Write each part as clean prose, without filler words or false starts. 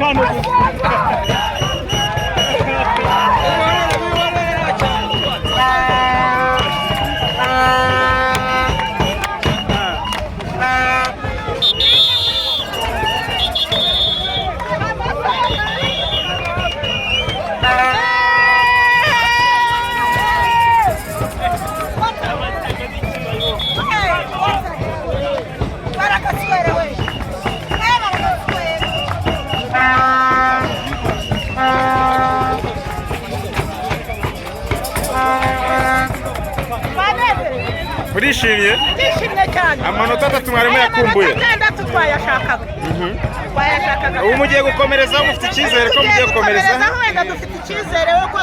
hano urishimye cyane amanota atatu mwarimo yakumbuye atandatu twayashakaga ubu mugiye gukomereza mufite icyizere ko mugiye gukomereza wenda dufite icyizere ko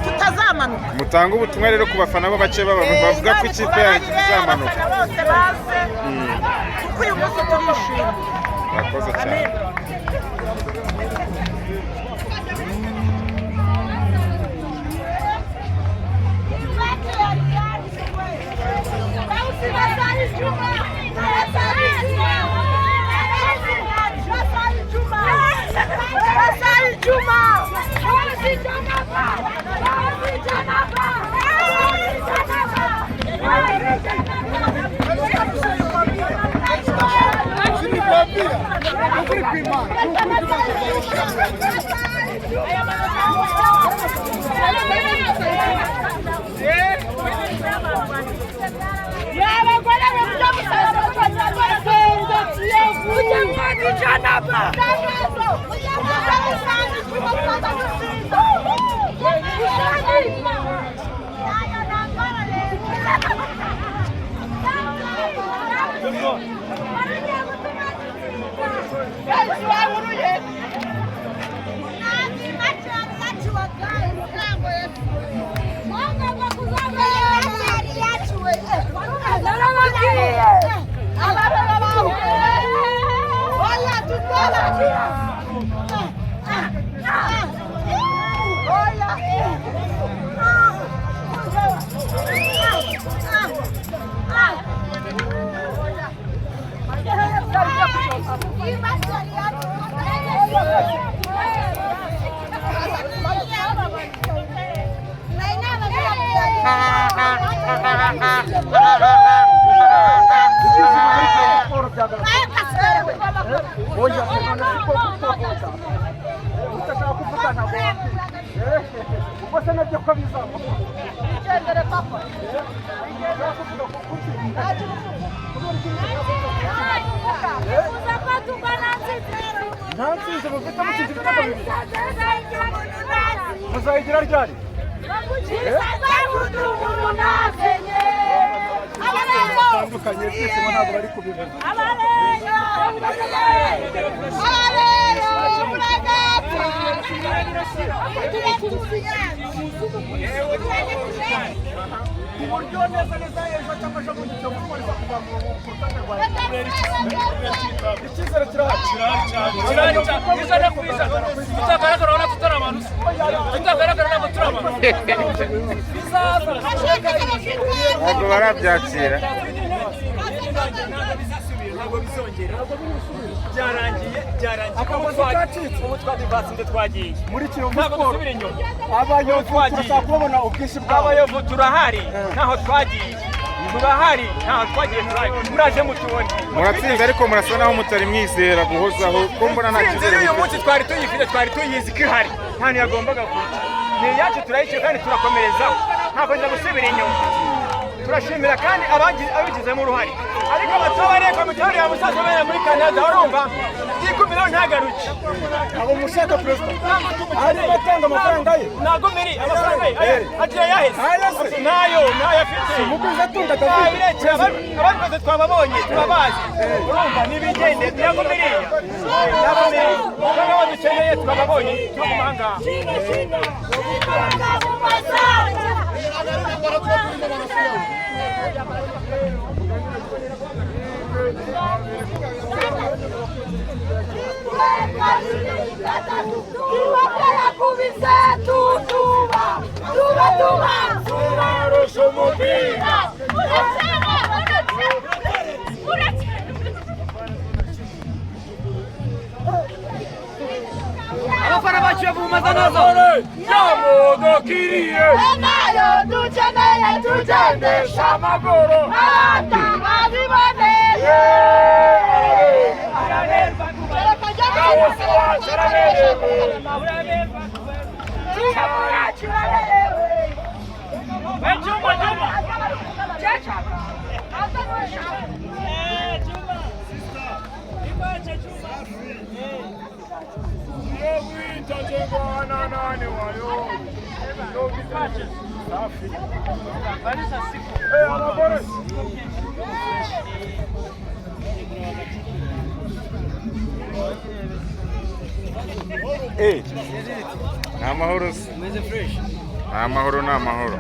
tutazamanuka mutanga ubutumwa rero ku bafana b'abace bavuga ko ikipe izamanuka bose baze kuko uyu munsi turishimye murakoze cyane muzayigira ryari batandukanye byose ntabwo bari kubivuga uburyo neza neza ejo cyangwa ejo bundi cyo gukorera kuva mu rutonde rwa icyizere kirahari izana kwiza tutagaragara na tutarabantu tutagaragara na tutarabantu ntabwo barabyakira ntabwo bizongera byarangiye ubu twadivatsinze twagiye muri Kiyovu Sport abayovu turashaka kubona ubwinshi bwabo abayovu turahari ntaho twagiye turahari ntaho twagiye muraje mutubone muratsinze ariko murasa naho mutari mwizera guhozaho ko mbona nta kizere uyu munsi twari tuyifite twari tuyizi ko ihari nta ntiyagombaga kuza ni iyacu turayishyura kandi turakomerezaho ntabwo nza gusubira inyuma turashimira kandi abigizemo uruhare ariko abatabareka mutari ya musaza bene muri Canada urumva yikumira ntagaruke abo mushaka president ari batanga amafaranga ye nago miri amafaranga ye agiye yaheze nayo afite mukunze tunda kabiri abandi twababonye turabazi urumva nibigende nago miri kandi dukeneye twababonye twamanga abafana bacu bavumaza nazo yamudukiriye nayo dukeneye tugendesha amaguru abana babiboneye bose wacu araberewe ni amahoro se ni amahoro ni amahoro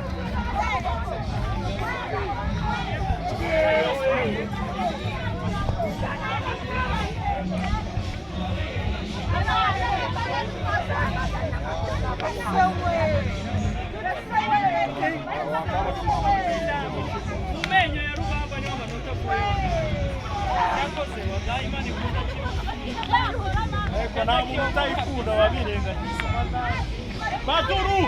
Umenyo ya Rugamba niho amanota yakoze wadayimani kuda eko nta muntu utayikunda wabirengagiza Baduru